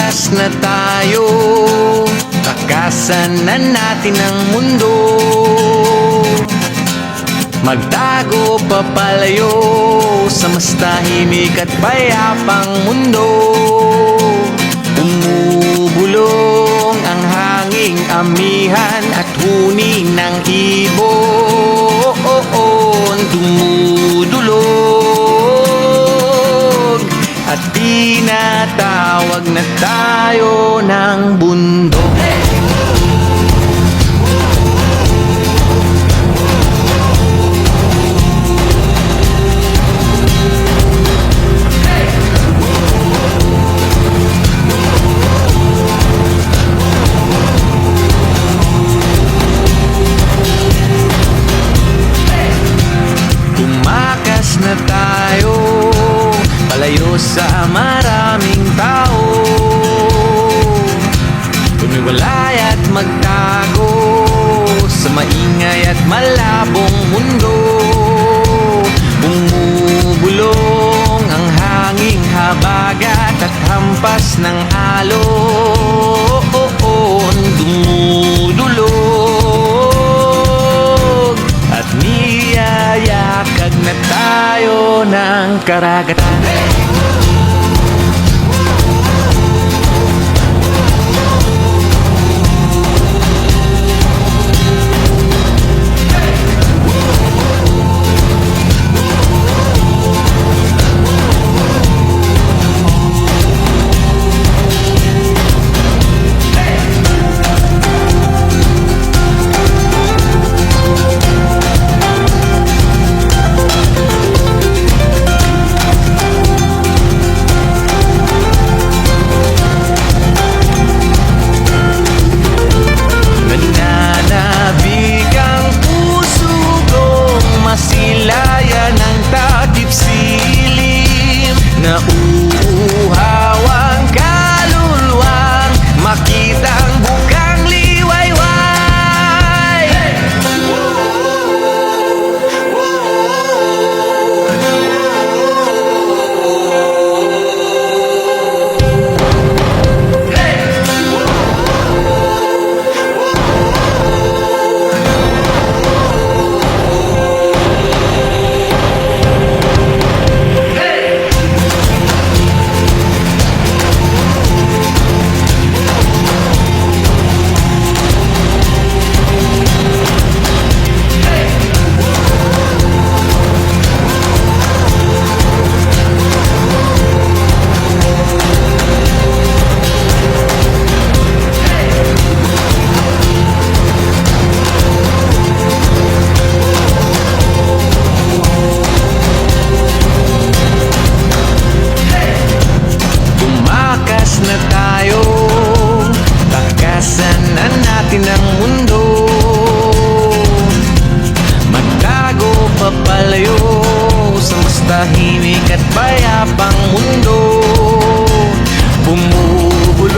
Tumakas na tayo, takasan na natin ang mundo. Magtago papalayo sa mas tahimik at payapang mundo. Umubulong ang hanging amihan at huni ng ibon. Dumudulog at tinatawag na tayo ng bundok. Tumakas na tayo, palayo sa maraming tao. Tumiwalay at magtago sa maingay at malabong mundo. Bumubulong ang hanging habagat at hampas ng alon. Dumudulog at niyayakag na tayo ng karagatan. Masilayan ng takip silim, nauuhaw ang kaluluwang makitang bukang liwayway. Na tayo, takasan na natin ang mundo. Magtago papalayo sa mas tahimik at payapang mundo. Bumubulong